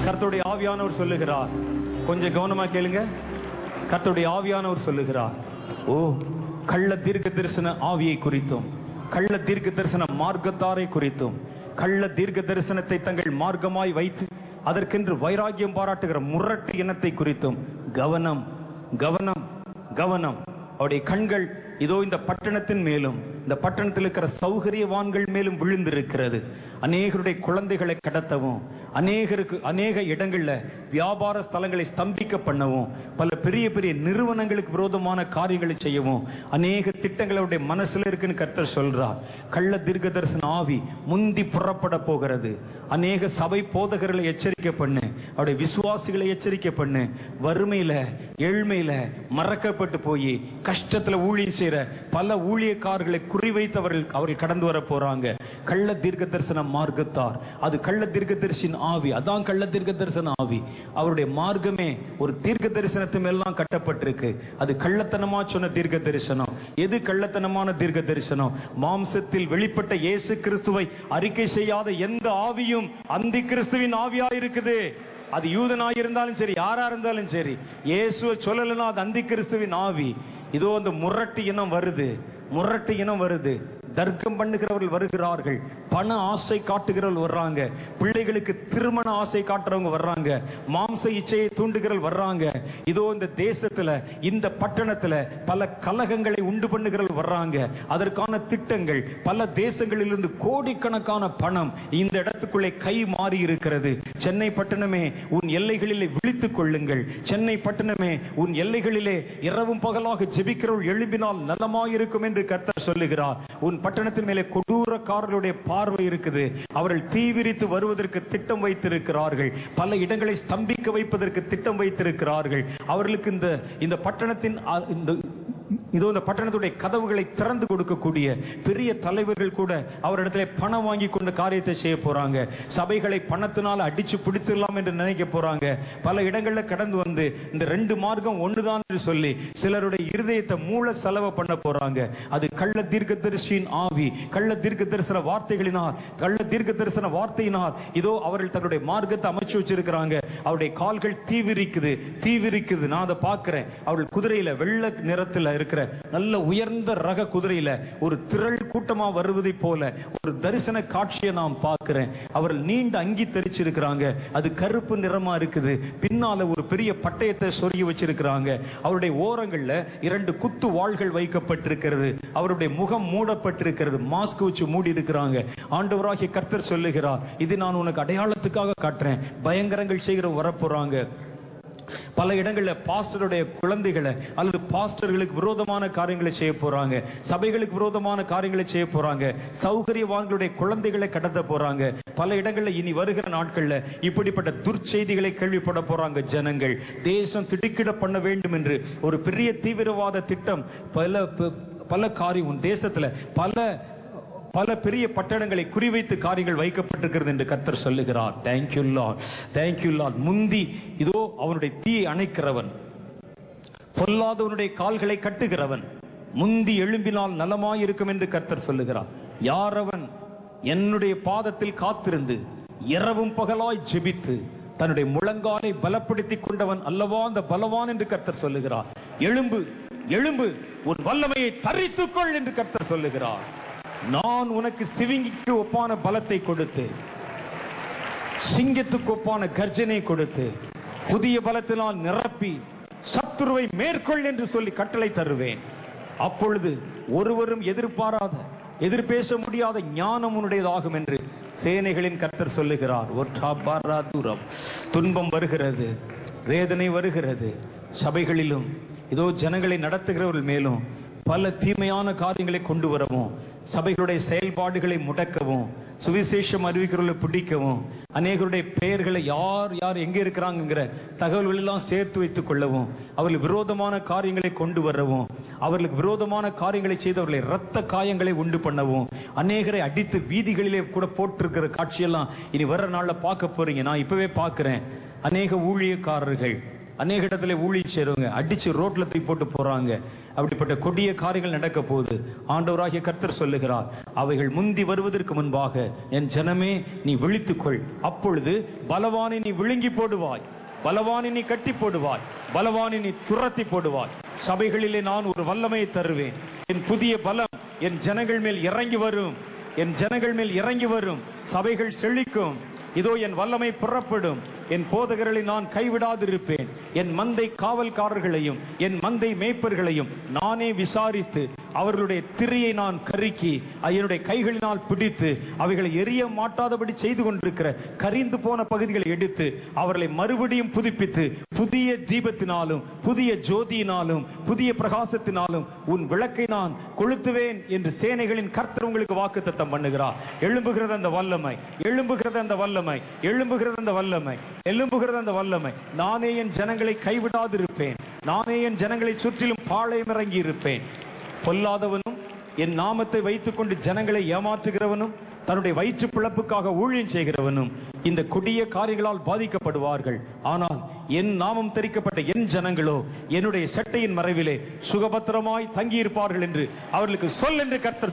கர்த்தருடைய ஆவியானவர் சொல்லுகிறார், கொஞ்சம் கவனமா கேளுங்க. கர்த்தருடைய ஆவியானவர் சொல்லுகிறார், ஓ கள்ள தீர்க்க தரிசன ஆவியை குறித்தும், கள்ள தீர்க்க தரிசன மார்க்கத்தாரை குறித்தும், கள்ள தீர்க்க தரிசனத்தை தங்கள் மார்க்கமாய் வைத்து அதற்கென்று வைராக்கியம் பாராட்டுகிற முரட்டு இனத்தை குறித்தும் கவனம், கவனம், கவனம். அவருடைய கண்கள் இதோ இந்த பட்டணத்தின் மேலும், இந்த பட்டணத்தில் இருக்கிற சௌகரியவான்கள் மேலும் விழுந்திருக்கிறது. அநேகருடைய குழந்தைகளை கடத்தவும், அநேக இடங்கள்ல வியாபார ஸ்தலங்களை ஸ்தம்பிக்க பண்ணவும், பல பெரிய பெரிய நிறுவனங்களுக்கு விரோதமான காரியங்களை செய்யவும் அநேக திட்டங்கள் அவருடைய மனசுல இருக்குன்னு கர்த்தர் சொல்றார். கள்ள தீர்க்க தரிசன ஆவி முந்தி புறப்பட போகிறது. அநேக சபை போதகர்களை எச்சரிக்கை பண்ணு, அவருடைய விசுவாசிகளை எச்சரிக்கை பண்ணு. வறுமையில ஏழ்மையில மறக்கப்பட்டு போய் கஷ்டத்துல ஊழியம் செய்யற பல ஊழியக்காரர்களை குறிவைத்து அவர்கள் கடந்து வர போறாங்க. கள்ள தீர்க்க தரிசன மார்க்கத்தார், அது கள்ள தீர்க்க தரிசன ஆவி, அதான் கள்ள தீர்க்க தரிசன ஆவி. அவருடைய மார்க்கமே ஒரு தீர்க்க தரிசனத்து மேலாம் கட்டப்பட்டிருக்கு. அது கள்ளத்தனமா சொன்ன தீர்க்க தரிசனம். எது கள்ளத்தனமான தீர்க்க தரிசனம்? மாம்சத்தில் வெளிப்பட்ட இயேசு கிறிஸ்துவை அறிக்கை செய்யாத எந்த ஆவியும் அந்தி கிறிஸ்துவின் ஆவியா இருக்குது. அது யூதனாய் இருந்தாலும் சரி, யாரா இருந்தாலும் சரி, இயேசுவை சொல்லலன்னா அது அந்தி கிறிஸ்துவின் ஆவி. இதோ அந்த முரட்டு இனம் வருது, முரட்டு இனம் வருது. தர்க்கம் பண்ணுகிறவர்கள் வருகிறார்கள், பண ஆசை காட்டுகிறவர்கள் வர்றாங்க, பிள்ளைகளுக்கு திருமண ஆசை காட்டுறவங்க வர்றாங்க, மாம்ச இச்சையை தூண்டுகிறவர்கள் வர்றாங்க. இதோ இந்த தேசத்துல, இந்த பட்டணத்துல பல கலகங்களை உண்டு பண்ணுகிறவர்கள் வர்றாங்க. அதற்கான திட்டங்கள், பல தேசங்களிலிருந்து கோடிக்கணக்கான பணம் இந்த இடத்துக்குள்ளே கை மாறி இருக்கிறது. சென்னை பட்டணமே உன் எல்லைகளிலே விழித்துக் கொள்ளுங்கள். சென்னை பட்டணமே உன் எல்லைகளிலே இரவும் பகலாக ஜெபிக்கிறவர்கள் எழும்பினால் நலமாயிருக்கும் என்று கர்த்தர் சொல்லுகிறார். உன் பட்டணத்தின் மேலே கொடூரக்காரர்களுடைய பார்வை இருக்குது. அவர்கள் தீவிரித்து வருவதற்கு திட்டம் வைத்திருக்கிறார்கள். பல இடங்களை ஸ்தம்பிக்க வைப்பதற்கு திட்டம் வைத்திருக்கிறார்கள். அவர்களுக்கு இந்த பட்டணத்தின் இதோ இந்த பட்டணத்துடைய கதவுகளை திறந்து கொடுக்கக்கூடிய பெரிய தலைவர்கள் கூட அவரிடத்துல பணம் வாங்கி கொண்டு காரியத்தை செய்ய போறாங்க. சபைகளை பணத்தினால் அடிச்சு பிடித்துடலாம் என்று நினைக்க போறாங்க. பல இடங்கள்ல கடந்து வந்து இந்த ரெண்டு மார்க்கம் ஒண்ணுதான் என்று சொல்லி சிலருடைய இருதயத்தை மூல செலவு பண்ண போறாங்க. அது கள்ள தீர்க்க தரிசியின் ஆவி. கள்ள தீர்க்க தரிசன வார்த்தைகளினால், கள்ள தீர்க்க தரிசன வார்த்தையினால் இதோ அவர்கள் தன்னுடைய மார்க்கத்தை அமைச்சு வச்சிருக்கிறாங்க. அவருடைய கால்கள் தீவிரிக்குது, தீவிரிக்குது. நான் அதை பார்க்கிறேன். அவர்கள் குதிரையில வெள்ளை நிறத்தில் இருக்கிற நல்ல உயர்ந்த ரக குதிரையில ஒரு திரள் கூட்டமா வருவதை போல ஒரு தரிசன காட்சியை நான் பார்க்கிறேன். அவர்கள் நீண்ட அங்கி தரிச்சிருக்கிறாங்க, அது கருப்பு நிறமா இருக்குது. பின்னால ஒரு பெரிய பட்டயத்தை சொருகி வச்சிருக்கிறாங்க. அவருடைய ஓரங்கள்ல 2 குத்து வாள்கள் வைக்கப்பட்டிருக்கிறது. அவருடைய முகம் மூடப்பட்டிருக்கிறது, மாஸ்க் வச்சு மூடி இருக்கிறாங்க. ஆண்டவராகிய கர்த்தர் சொல்லுகிறார், இது நான் உனக்கு அடையாளத்துக்காக காட்டுறேன். பயங்கரங்கள் செய்கிற வரப்போறாங்க. பல இடங்கள்ல பாஸ்டருடைய குழந்தைகளை அல்லது பாஸ்டர்களுக்கு விரோதமான காரியங்களை செய்ய போறாங்க. சபைகளுக்கு விரோதமான காரியங்களை செய்ய போறாங்க. சௌகரியவான்களுடைய குழந்தைகளை கடத்த போறாங்க. பல இடங்கள்ல இனி வருகிற நாட்கள்ல இப்படிப்பட்ட துர்ச்செய்திகளை கேள்விப்பட போறாங்க ஜனங்கள். தேசம் திடுக்கிட பண்ண வேண்டும் என்று ஒரு பெரிய தீவிரவாத திட்டம் பல காரியம் தேசத்துல பல பெரிய பட்டணங்களை குறிவைத்து காரியங்கள் வைக்கப்பட்டிருக்கிறது என்று கர்த்தர் சொல்லுகிறார். Thank you Lord, thank you Lord. முந்தி இதோ அவனுடைய தீயை அணைக்கிறவன், பொல்லாதவனுடைய கால்களை கட்டுகிறவன், முந்தி எழும்பினால் நலமாயிருக்கும் என்று கர்த்தர் சொல்லுகிறார். யார் அவன்? என்னுடைய பாதத்தில் காத்திருந்து இரவும் பகலாய் ஜெபித்து தன்னுடைய முழங்காலை பலப்படுத்திக் கொண்டவன் அல்லவா அந்த பலவான் என்று கர்த்தர் சொல்லுகிறார். எழும்பு, எழும்பு, உன் வல்லமையை தரித்துக்கொள் என்று கர்த்தர் சொல்லுகிறார். நான் உனக்கு சிவிங்கிக்கு ஒப்பான பலத்தை கொடுத்து, சிங்கத்துக்கு ஒப்பான கர்ஜனை கொடுத்து, புதிய பலத்தினால் நிரப்பி சத்துருவை மேற்கொள் என்று சொல்லி கட்டளை தருவேன். அப்பொழுது ஒருவரும் எதிர்பாராத, எதிர்பேச முடியாத ஞானம் உன்னுடையதாகும் என்று சேனைகளின் கர்த்தர் சொல்லுகிறார். துன்பம் வருகிறது, வேதனை வருகிறது. சபைகளிலும் இதோ ஜனங்களை நடத்துகிறவர்கள் மேலும் பல தீமையான காரியங்களை கொண்டு வரவும், சபைகளுடைய செயல்பாடுகளை முடக்கவும், சுவிசேஷம் அறிவிக்கிறவர்களை பிடிக்கவும், அநேகருடைய பெயர்களை யார் யார் எங்க இருக்கிறாங்கிற தகவல்கள் எல்லாம் சேர்த்து வைத்துக் கொள்ளவும், அவர்களுக்கு விரோதமான காரியங்களை கொண்டு வரவும், அவர்களுக்கு விரோதமான காரியங்களை செய்தவர்களை இரத்த காயங்களை உண்டு பண்ணவும், அநேகரை அடித்து வீதிகளிலே கூட போட்டிருக்கிற காட்சியெல்லாம் இனி வர்ற நாள்ல பார்க்க போறீங்க. நான் இப்பவே பார்க்கிறேன். அநேக ஊழியக்காரர்கள் அநேக இடத்துல ஊழியம் செய்றவங்க அடிச்சு ரோட்ல தூக்கி போட்டு போறாங்க. அப்படிப்பட்ட கொடிய காரியங்கள் நடக்க போகுது. ஆண்டவராகிய கர்த்தர் சொல்லுகிறார், அவைகள் முந்தி வருவதற்கு முன்பாக என் ஜனமே நீ விழித்துக்கொள். அப்பொழுது பலவானை நீ விழுங்கி போடுவாய், பலவானை நீ கட்டி போடுவாய், பலவானை நீ துரத்தி போடுவாய். சபைகளிலே நான் ஒரு வல்லமையை தருவேன். என் புதிய பலம் என் ஜனங்கள் மேல் இறங்கி வரும், என் ஜனங்கள் மேல் இறங்கி வரும். சபைகள் செழிக்கும். இதோ என் வல்லமை புறப்படும். என் போதகர்களை நான் கைவிடாதிருப்பேன். என் மந்தை காவல்காரர்களையும் என் மந்தை மேய்ப்பர்களையும் நானே விசாரித்து அவர்களுடைய திரையை நான் கருக்கி என்னுடைய கைகளினால் பிடித்து அவைகளை எரிய மாட்டாதபடி செய்து கொண்டிருக்கிற கரிந்து போன பகுதிகளை எடுத்து அவர்களை மறுபடியும் புதுப்பித்து புதிய தீபத்தினாலும் புதிய ஜோதியினாலும் புதிய பிரகாசத்தினாலும் உன் விளக்கை நான் கொளுத்துவேன் என்று சேனைகளின் கர்த்தர் உங்களுக்கு வாக்குத்தத்தம் பண்ணுகிறார். எழும்புகிறது அந்த வல்லமை, எழும்புகிறது அந்த வல்லமை, எழும்புகிறது அந்த வல்லமை, எழும்புகிறது அந்த வல்லமை. நானே என் ஜனங்களை கைவிடாதிருப்பேன். நானே என் ஜனங்களை சுற்றிலும் பாளையம் இறங்கி இருப்பேன். பொல்லாதவனும் என் நாமத்தை வைத்துக் கொண்டு ஜனங்களை ஏமாற்றுகிறவனும் தன்னுடைய வயிற்று பிளப்புக்காக ஊழியம் செய்கிறவனும் இந்த கொடிய காரியங்களால் பாதிக்கப்படுவார்கள். ஆனால் என் நாமம் தரிக்கப்பட்ட என் ஜனங்களோ என்னுடைய சட்டையின் மறைவிலே சுகபத்திரமாய் தங்கியிருப்பார்கள் என்று அவர்களுக்கு சொல் என்று கர்த்தர்